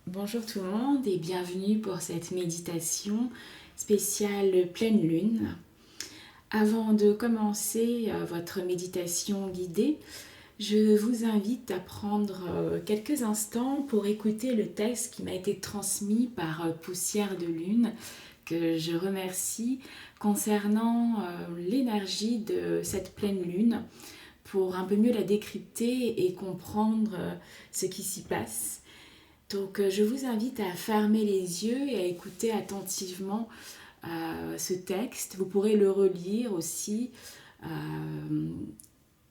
Bonjour tout le monde et bienvenue pour cette méditation spéciale pleine lune. Avant de commencer votre méditation guidée, je vous invite à prendre quelques instants pour écouter le texte qui m'a été transmis par Poussière de Lune, que je remercie concernant l'énergie de cette pleine lune pour un peu mieux la décrypter et comprendre ce qui s'y passe. Donc je vous invite à fermer les yeux et à écouter attentivement ce texte. Vous pourrez le relire aussi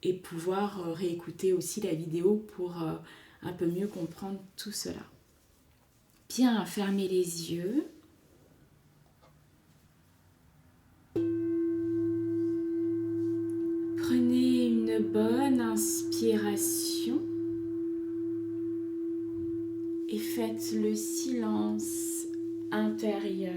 et pouvoir réécouter aussi la vidéo pour un peu mieux comprendre tout cela. Bien, fermez les yeux. Prenez une bonne inspiration et faites le silence intérieur.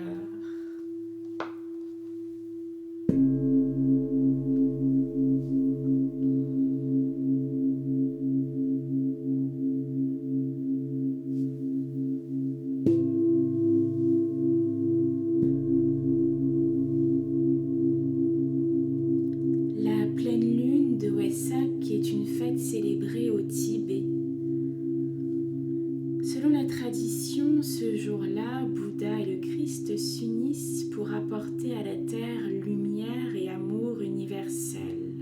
La pleine lune de Wesak est une fête célébrée au Tibet. Selon la tradition, ce jour-là, Bouddha et le Christ s'unissent pour apporter à la terre lumière et amour universel.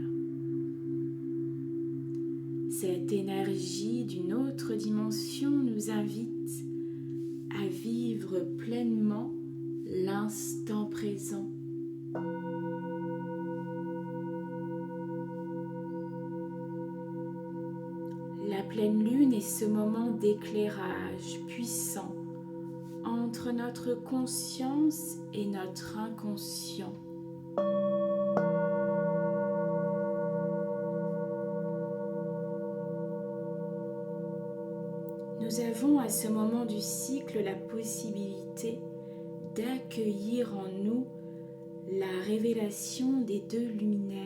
Cette énergie d'une autre dimension nous invite à vivre pleinement l'instant présent. La pleine lune est ce moment d'éclairage puissant entre notre conscience et notre inconscient. Nous avons à ce moment du cycle la possibilité d'accueillir en nous la révélation des deux luminaires.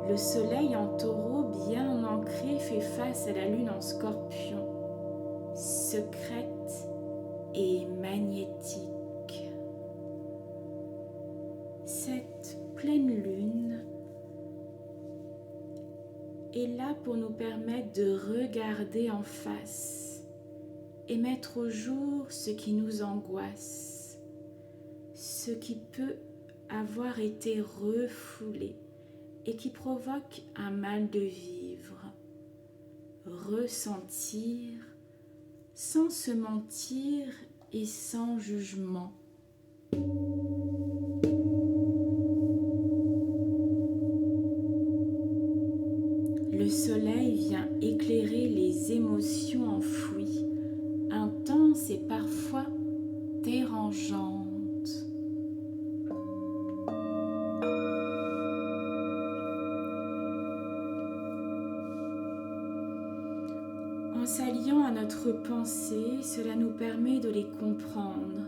Le soleil en taureau bien ancré fait face à la lune en scorpion, secrète et magnétique. Cette pleine lune est là pour nous permettre de regarder en face et mettre au jour ce qui nous angoisse, ce qui peut avoir été refoulé et qui provoque un mal de vivre. Ressentir sans se mentir et sans jugement. Le soleil vient éclairer les émotions enfouies, intenses et parfois dérangeantes. En s'alliant à notre pensée, cela nous permet de les comprendre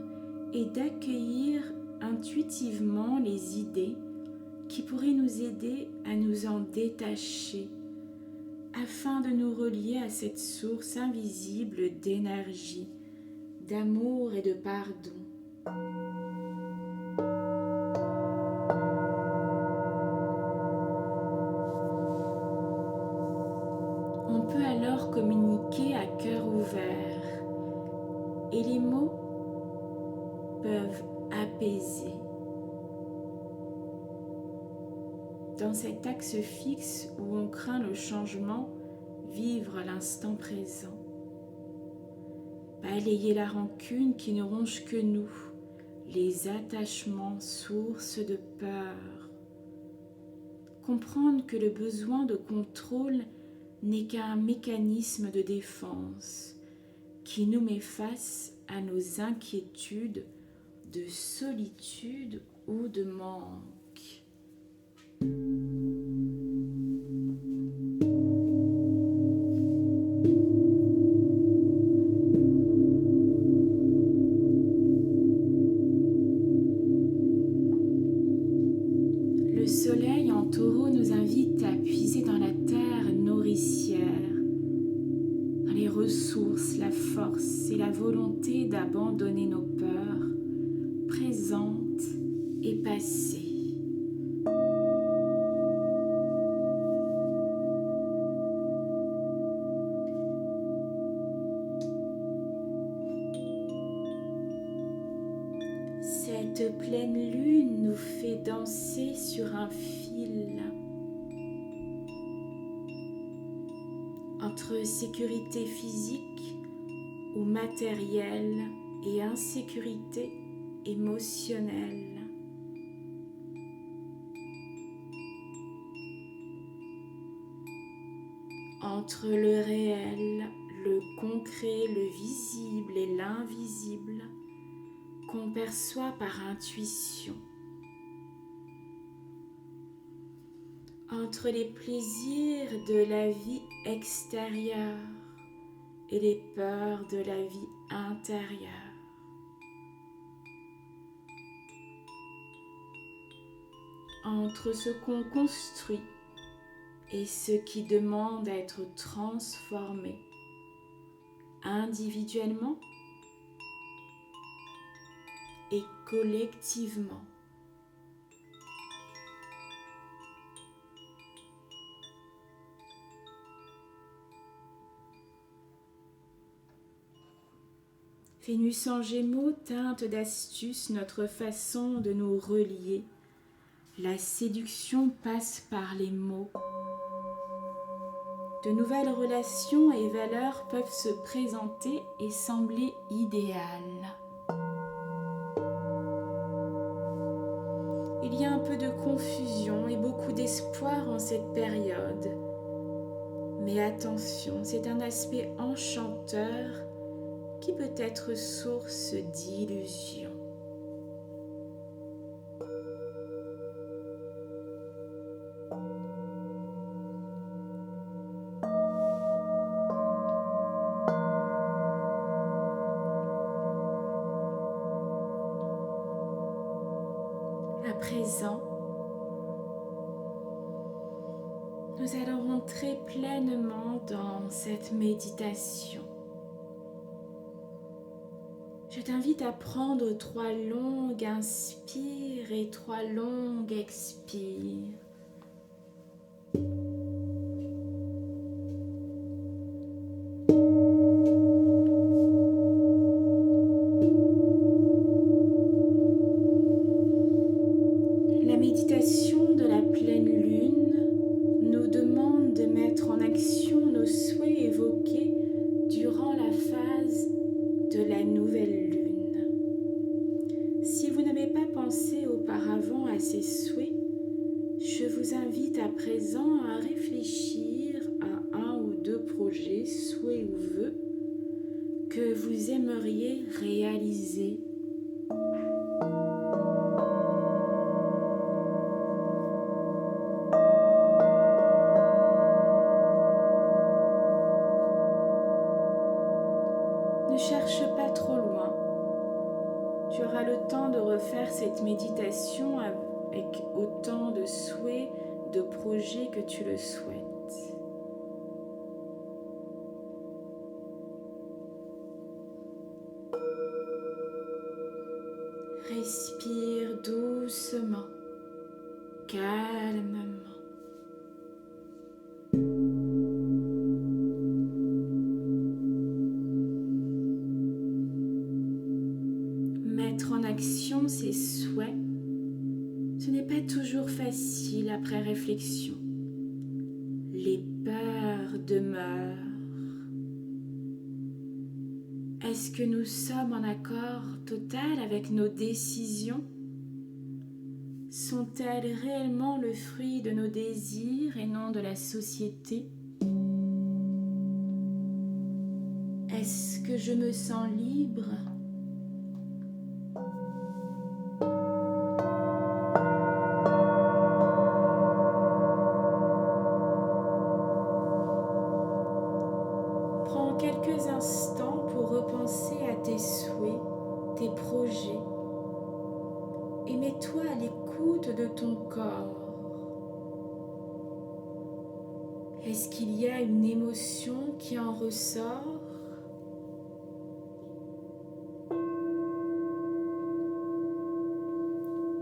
et d'accueillir intuitivement les idées qui pourraient nous aider à nous en détacher afin de nous relier à cette source invisible d'énergie, d'amour et de pardon. On peut alors communiquer à cœur ouvert et les mots peuvent apaiser. Dans cet axe fixe où on craint le changement, vivre l'instant présent. Balayer la rancune qui ne ronge que nous, les attachements sources de peur. Comprendre que le besoin de contrôle n'est qu'un mécanisme de défense qui nous met face à nos inquiétudes de solitude ou de manque. Le soleil en taureau Taureau nous invite à puiser dans la terre nourricière, dans les ressources, la force et la volonté d'abandonner nos peurs présentes et passées. Cette pleine lune nous fait danser sur un fil entre sécurité physique ou matérielle et insécurité émotionnelle. Entre le réel, le concret, le visible et l'invisible qu'on perçoit par intuition. Entre les plaisirs de la vie extérieure et les peurs de la vie intérieure. Entre ce qu'on construit et ce qui demande à être transformé individuellement et collectivement. Vénus en Gémeaux teinte d'astuce notre façon de nous relier. La séduction passe par les mots. De nouvelles relations et valeurs peuvent se présenter et sembler idéales. Il y a un peu de confusion et beaucoup d'espoir en cette période. Mais attention, c'est un aspect enchanteur qui peut être source d'illusions. À présent, nous allons rentrer pleinement dans cette méditation. Je t'invite à prendre 3 longues inspires et 3 longues expires. La méditation de la pleine lune nous demande de mettre en action nos souhaits évoqués durant la phase de la nouvelle lune. Si vous n'avez pas pensé auparavant à ces souhaits, je vous invite à présent à réfléchir à 1 ou 2 projets, souhaits ou vœux que vous aimeriez réaliser. Ne cherche pas trop loin. Tu auras le temps de refaire cette méditation avec autant de souhaits, de projets que tu le souhaites. Respire doucement, calmement. Mettre en action ses souhaits, ce n'est pas toujours facile après réflexion. Les peurs demeurent. Est-ce que nous sommes en accord total avec nos décisions? Sont-elles réellement le fruit de nos désirs et non de la société? Est-ce que je me sens libre? Prends quelques instants pour repenser à tes souhaits, tes projets, et mets-toi à l'écoute de ton corps. Est-ce qu'il y a une émotion qui en ressort?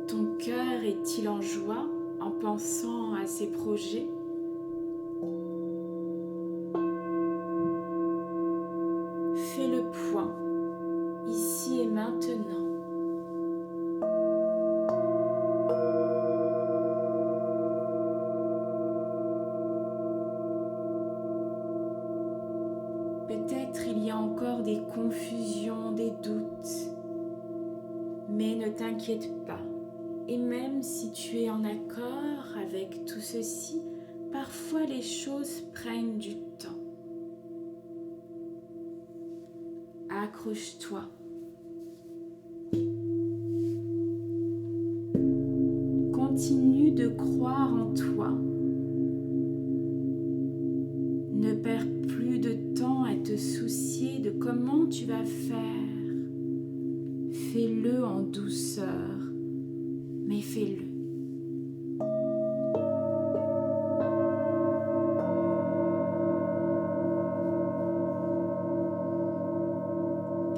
Ton cœur est-il en joie en pensant à ces projets? Fais le point, ici et maintenant. Peut-être il y a encore des confusions, des doutes, mais ne t'inquiète pas. Et même si tu es en accord avec tout ceci, parfois les choses prennent du temps. Accroche-toi. Continue de croire en toi. Ne perds plus de temps à te soucier de comment tu vas faire. Fais-le en douceur, mais fais-le.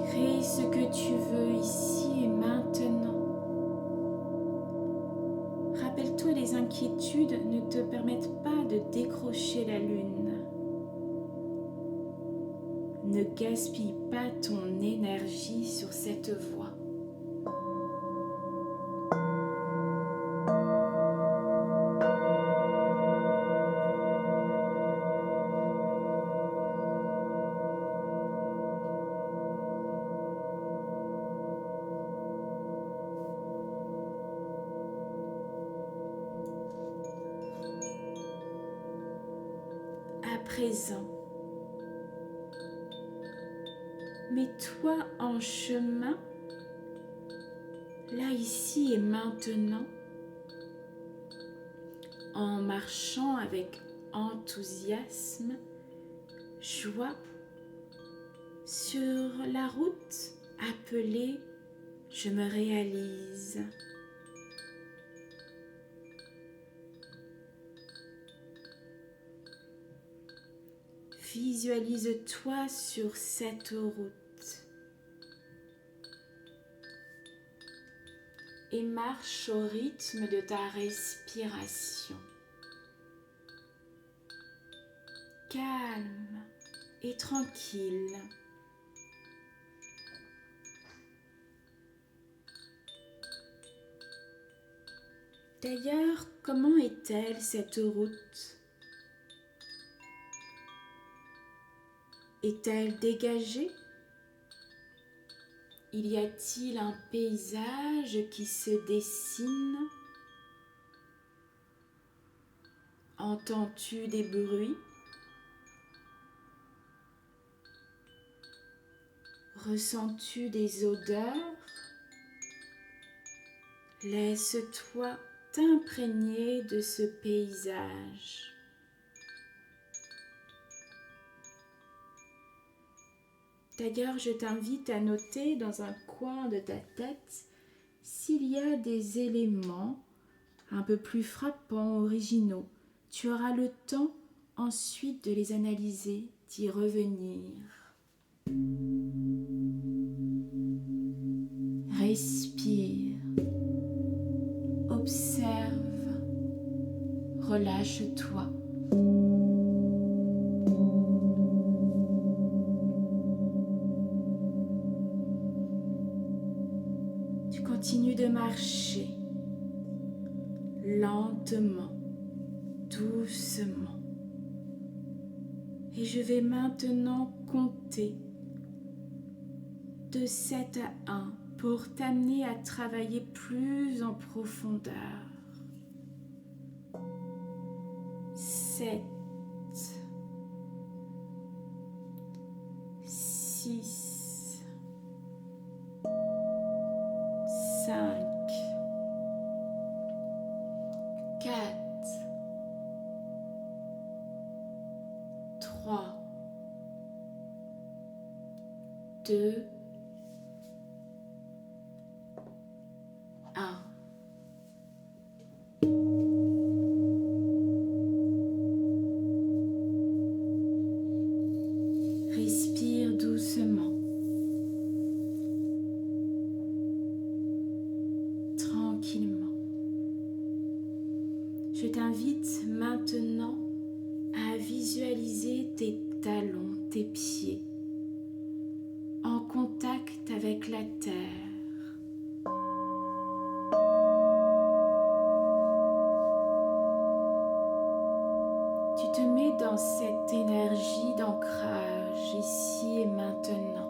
Crée ce que tu veux ici et maintenant. Rappelle-toi, les inquiétudes ne te permettent pas de décrocher la lune. Ne gaspille pas ton énergie sur cette voie. À présent, mets-toi en chemin, là, ici et maintenant, en marchant avec enthousiasme, joie, sur la route appelée « Je me réalise ». Visualise-toi sur cette route et marche au rythme de ta respiration. Calme et tranquille. D'ailleurs, comment est-elle cette route ? Est-elle dégagée ? Y a-t-il un paysage qui se dessine ? Entends-tu des bruits ? Ressens-tu des odeurs ? Laisse-toi t'imprégner de ce paysage. D'ailleurs, je t'invite à noter dans un coin de ta tête s'il y a des éléments un peu plus frappants, originaux. Tu auras le temps ensuite de les analyser, d'y revenir. Respire, observe, relâche-toi. Tu continues de marcher lentement, doucement. Et je vais maintenant compter de 7 à 1 pour t'amener à travailler plus en profondeur. 7, 6, 5, 4, 3, 2, 1. t'invite maintenant à visualiser tes talons, tes pieds, en contact avec la terre. Tu te mets dans cette énergie d'ancrage ici et maintenant.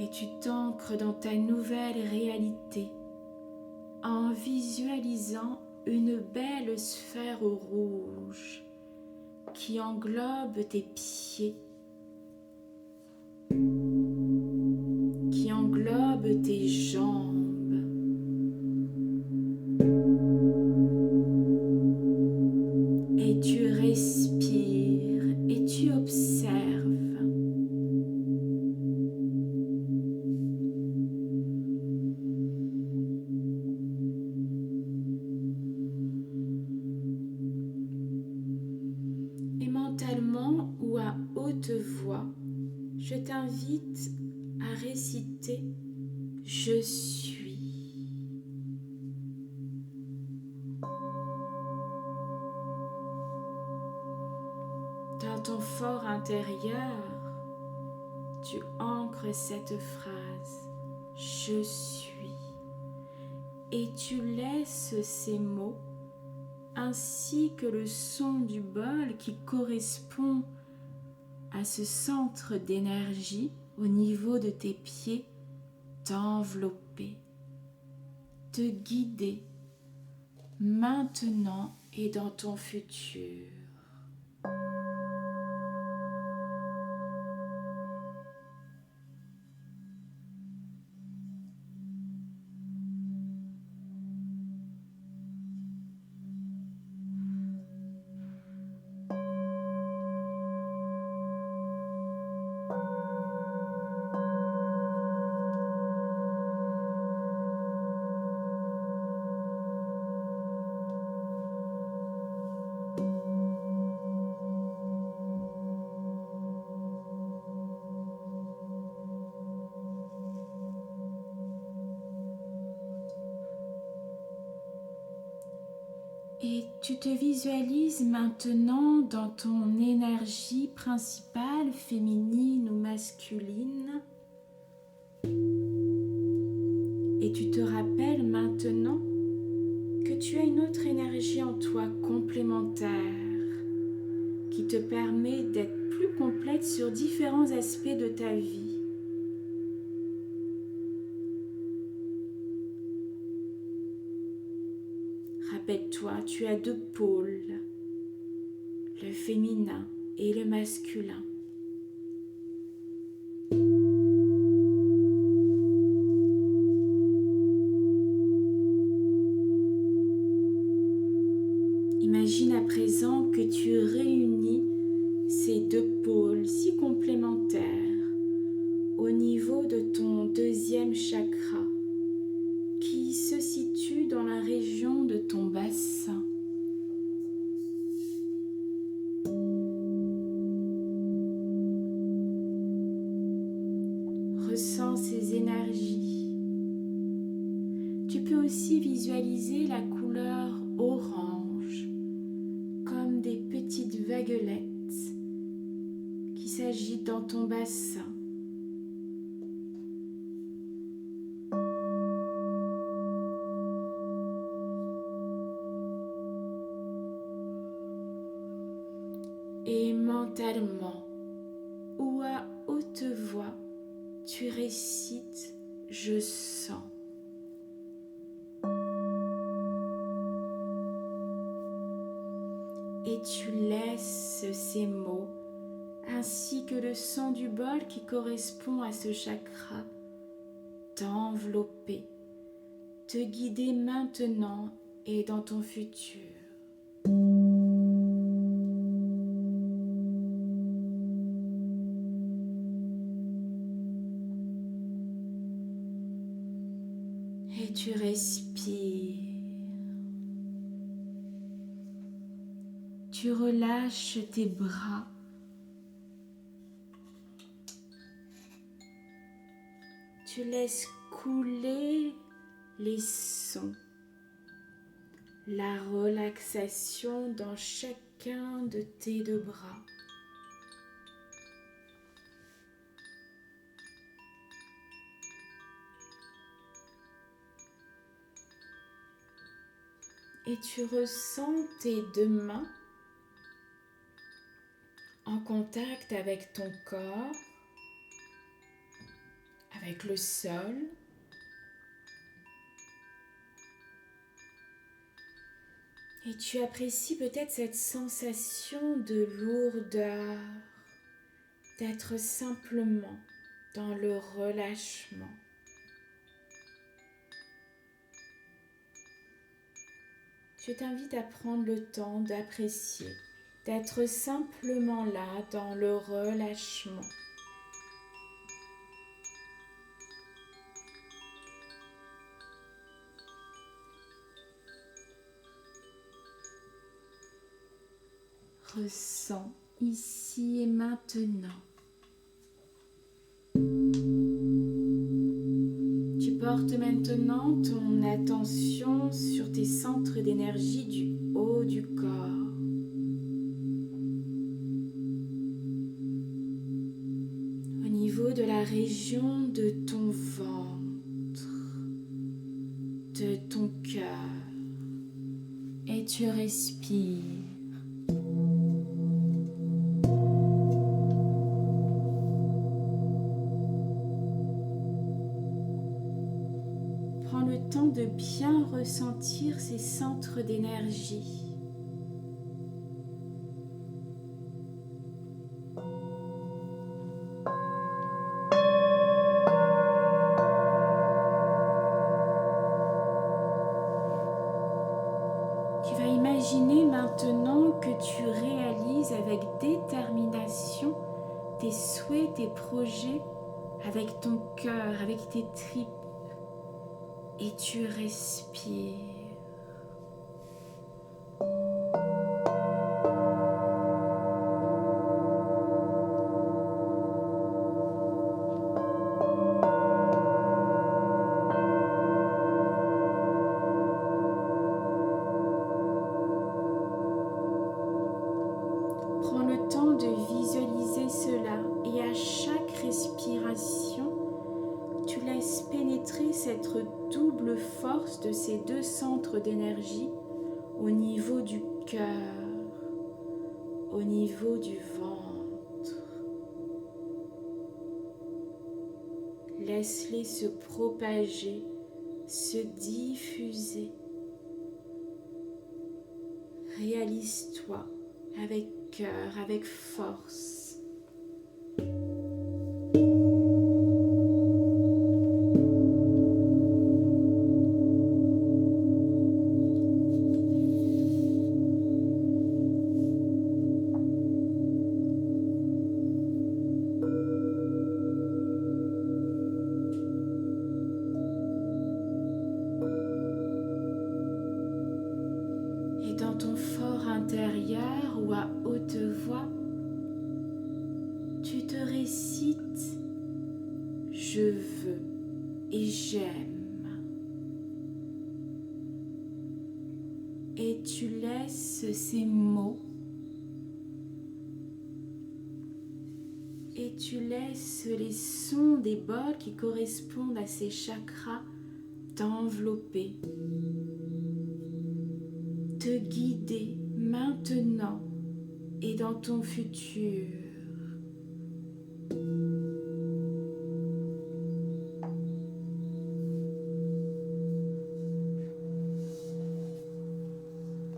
Et tu t'ancres dans ta nouvelle réalité en visualisant une belle sphère rouge qui englobe tes pieds, qui englobe tes jambes, et tu respires et tu observes. Et mentalement ou à haute voix, je t'invite à réciter « Je suis ». Dans ton fort intérieur, tu ancres cette phrase « Je suis » et tu laisses ces mots ainsi que le son du bol qui correspond à ce centre d'énergie au niveau de tes pieds t'envelopper, te guider maintenant et dans ton futur. Et tu te visualises maintenant dans ton énergie principale, féminine ou masculine. Et tu te rappelles maintenant que tu as une autre énergie en toi complémentaire qui te permet d'être plus complète sur différents aspects de ta vie. Rappelle-toi, tu as deux pôles, le féminin et le masculin. Imagine à présent que tu réunis ces deux pôles si complémentaires au niveau de ton deuxième chakra qui se situe dans la région de ton bassin. Ressens ces énergies. Tu peux aussi visualiser la couleur orange comme des petites vaguelettes qui s'agitent dans ton bassin. Et mentalement ou à haute voix, tu récites « Je sens ». Et tu laisses ces mots ainsi que le son du bol qui correspond à ce chakra t'envelopper, te guider maintenant et dans ton futur. Et tu respires. Tu relâches tes bras. Tu laisses couler les sons, la relaxation dans chacun de tes deux bras. Et tu ressens tes deux mains en contact avec ton corps, avec le sol. Et tu apprécies peut-être cette sensation de lourdeur, d'être simplement dans le relâchement. Je t'invite à prendre le temps d'apprécier, d'être simplement là dans le relâchement. Ressens ici et maintenant. Tu portes maintenant ton attention sur tes centres d'énergie du haut du corps. Au niveau de la région de ton ventre, de ton cœur. Et tu respires. Prends le temps de bien ressentir ces centres d'énergie. Tu vas imaginer maintenant que tu réalises avec détermination tes souhaits, tes projets avec ton cœur, avec tes tripes. Et tu respires. Prends le temps de visualiser cela et à chaque respiration, tu laisses pénétrer cette double force de ces deux centres d'énergie au niveau du cœur, au niveau du ventre. Laisse-les se propager, se diffuser. Réalise-toi avec cœur, avec force. Et dans ton fort intérieur ou à haute voix, tu te récites « Je veux et j'aime ». Et tu laisses ces mots et tu laisses les sons des bols qui correspondent à ces chakras t'envelopper, te guider maintenant et dans ton futur.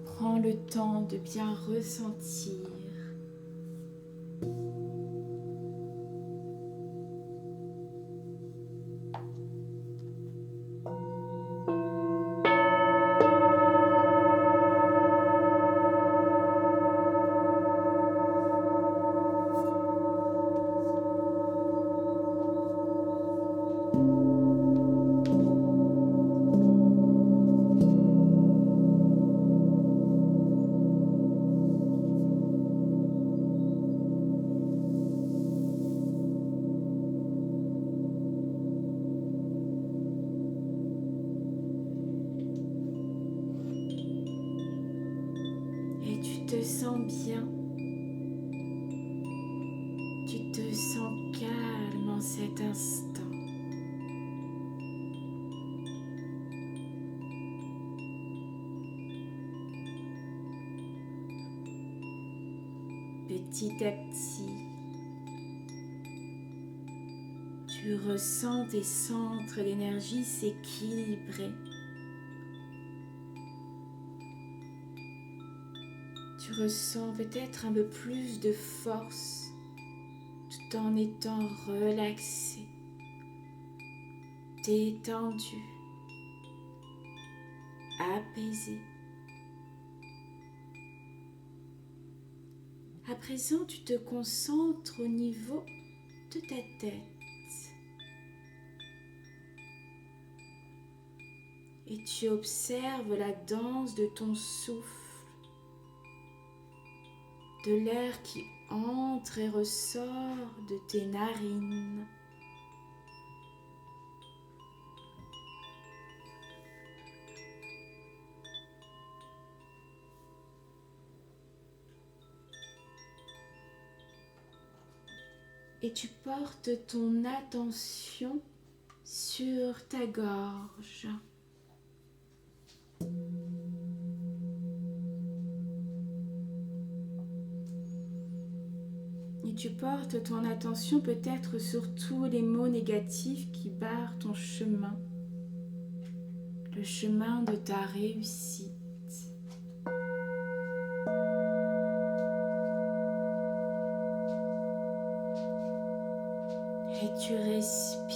Prends le temps de bien ressentir. te sens bien, tu te sens calme en cet instant. Petit à petit, tu ressens tes centres d'énergie s'équilibrer. Tu ressens peut-être un peu plus de force tout en étant relaxé, détendu, apaisé. À présent, tu te concentres au niveau de ta tête et tu observes la danse de ton souffle, de l'air qui entre et ressort de tes narines. Et tu portes ton attention sur ta gorge. Et tu portes ton attention peut-être sur tous les mots négatifs qui barrent ton chemin, le chemin de ta réussite. Et tu respires.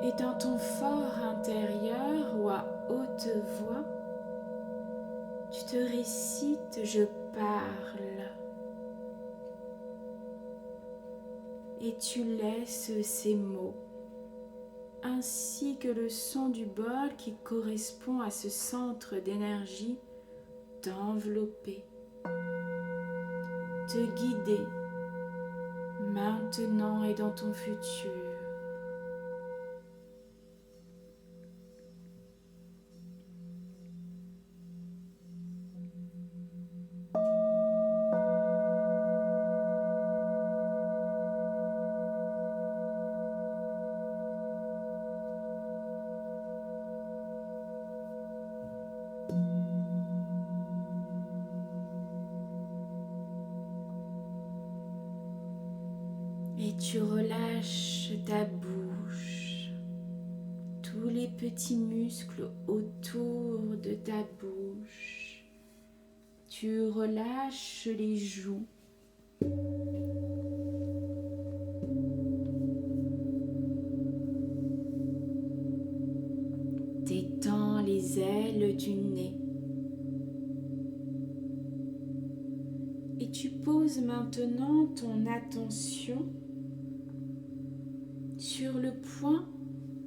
Et dans ton fort intérieur ou à haute voix, tu te récites « Je parle » et tu laisses ces mots, ainsi que le son du bol qui correspond à ce centre d'énergie, t'envelopper, te guider, maintenant et dans ton futur. Et tu relâches ta bouche, tous les petits muscles autour de ta bouche. Tu relâches les joues. T'étends les ailes du nez. Et tu poses maintenant ton attention sur le point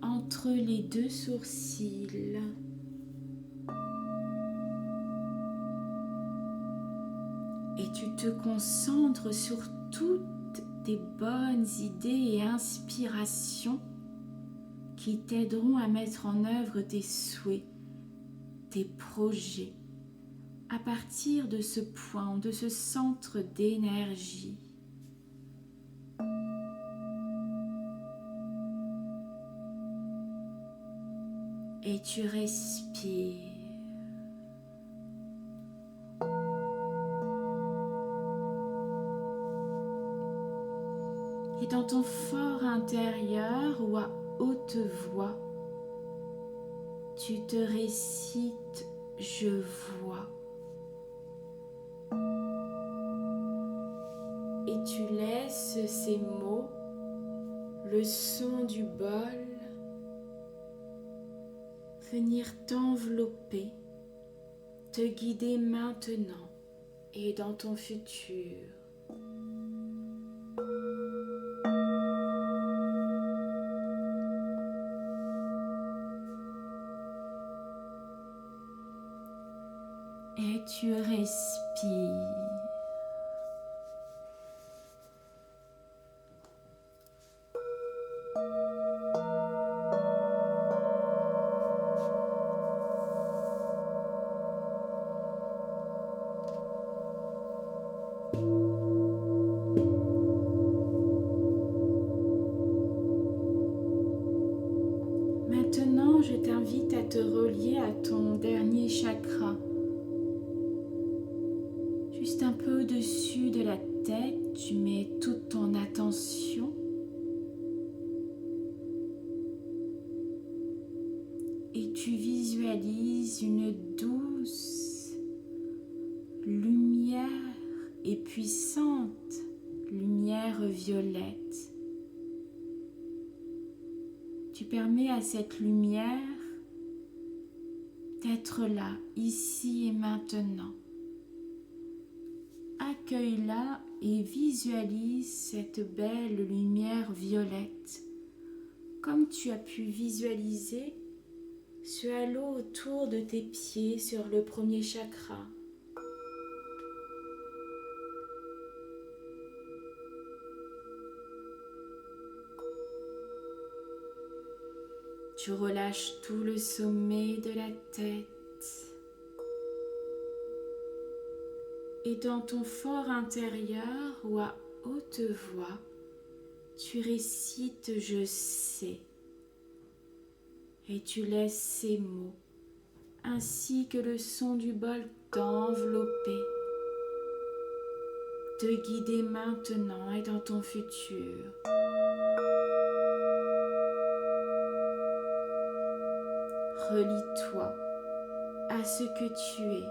entre les deux sourcils. Et tu te concentres sur toutes tes bonnes idées et inspirations qui t'aideront à mettre en œuvre tes souhaits, tes projets, à partir de ce point, de ce centre d'énergie. Et tu respires. Et dans ton fort intérieur ou à haute voix, tu te récites « Je vois ». Et tu laisses ces mots, le son du bol, venir t'envelopper, te guider maintenant et dans ton futur. Et tu respires. t'invite à te relier à ton dernier chakra. Juste un peu au-dessus de la tête, tu mets toute ton attention. Et tu visualises une douce lumière et puissante lumière violette. Tu permets à cette lumière d'être là, ici et maintenant. Accueille-la et visualise cette belle lumière violette, comme tu as pu visualiser ce halo autour de tes pieds sur le premier chakra. Tu relâches tout le sommet de la tête. Et dans ton fort intérieur ou à haute voix, tu récites « Je sais » et tu laisses ces mots, ainsi que le son du bol t'envelopper, te guider maintenant et dans ton futur. Relie-toi à ce que tu es,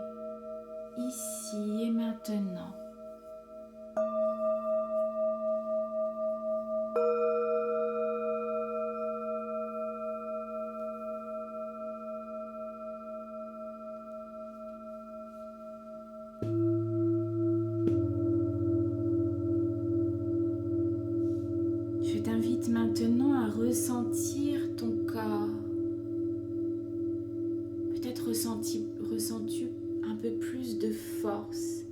ici et maintenant. Je t'invite maintenant à ressentir ton corps. Peut-être ressens-tu un peu plus de force,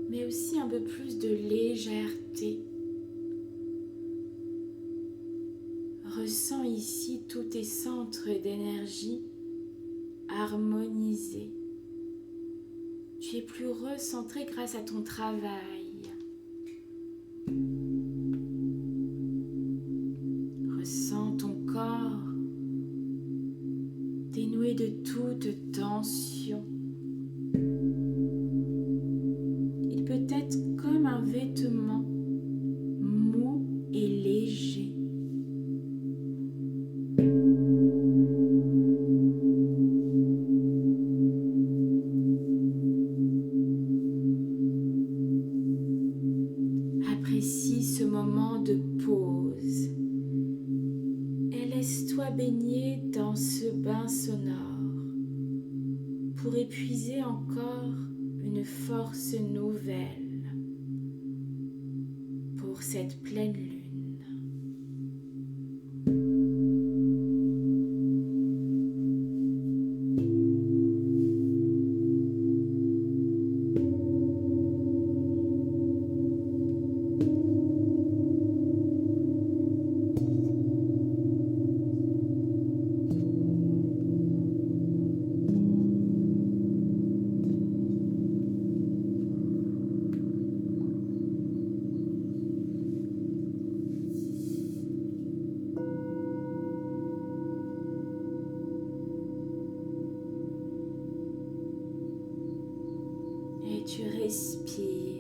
mais aussi un peu plus de légèreté. Ressens ici tous tes centres d'énergie harmonisés. Tu es plus recentré grâce à ton travail. Ressens ton corps dénoué de toute tension. Il peut être comme un vêtement mou et léger. Apprécie ce moment de pause et laisse-toi baigner dans ce bain sonore pour épuiser encore une force nouvelle pour cette pleine lune. Et tu respires.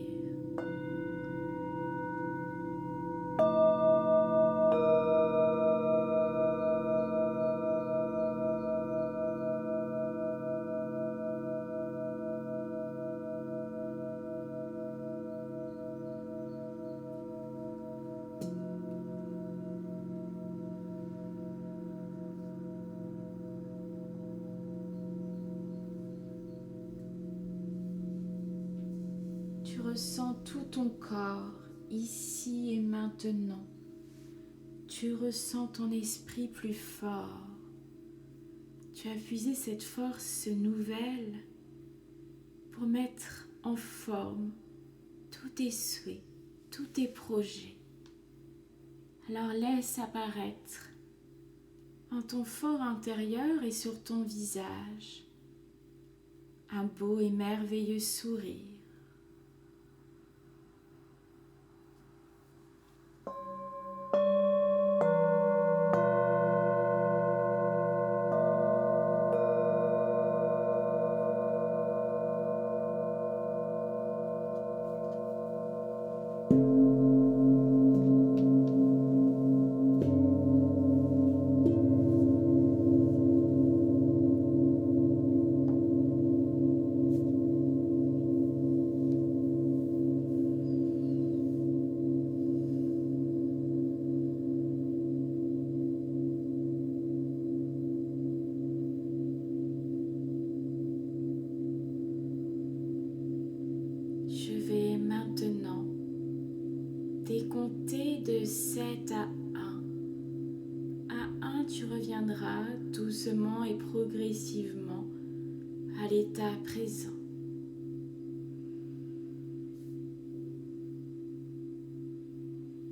Tu ressens tout ton corps, ici et maintenant. Tu ressens ton esprit plus fort. Tu as puisé cette force nouvelle pour mettre en forme tous tes souhaits, tous tes projets. Alors laisse apparaître en ton fort intérieur et sur ton visage un beau et merveilleux sourire. T'es compté de 7 à 1. À 1, tu reviendras doucement et progressivement à l'état présent.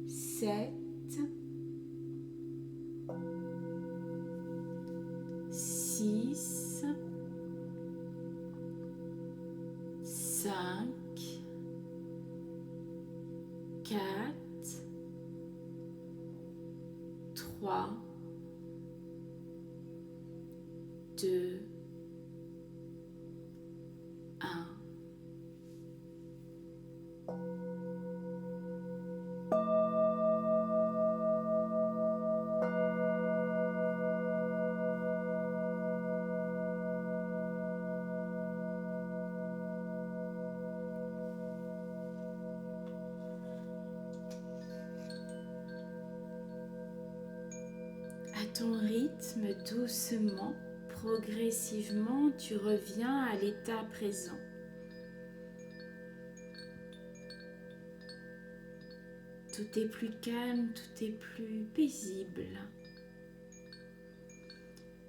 7, 6, 5, 4, 3, 2, 1. À ton rythme, doucement, progressivement, tu reviens à l'état présent. Tout est plus calme, tout est plus paisible.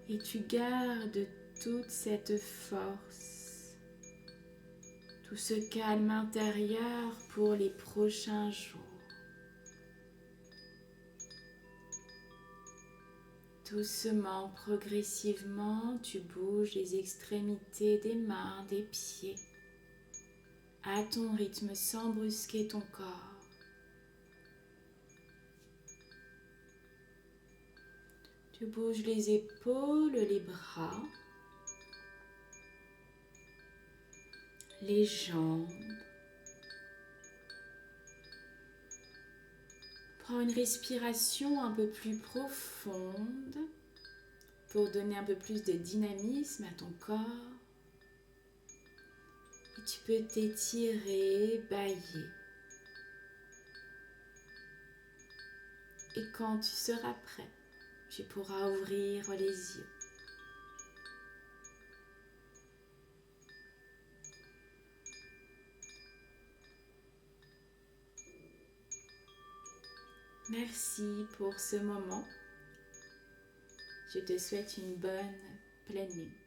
Et tu gardes toute cette force, tout ce calme intérieur pour les prochains jours. Doucement, progressivement, tu bouges les extrémités des mains, des pieds, à ton rythme sans brusquer ton corps. Tu bouges les épaules, les bras, les jambes. Prends une respiration un peu plus profonde pour donner un peu plus de dynamisme à ton corps. Et tu peux t'étirer, bâiller. Et quand tu seras prêt, tu pourras ouvrir les yeux. Merci pour ce moment. Je te souhaite une bonne pleine lune.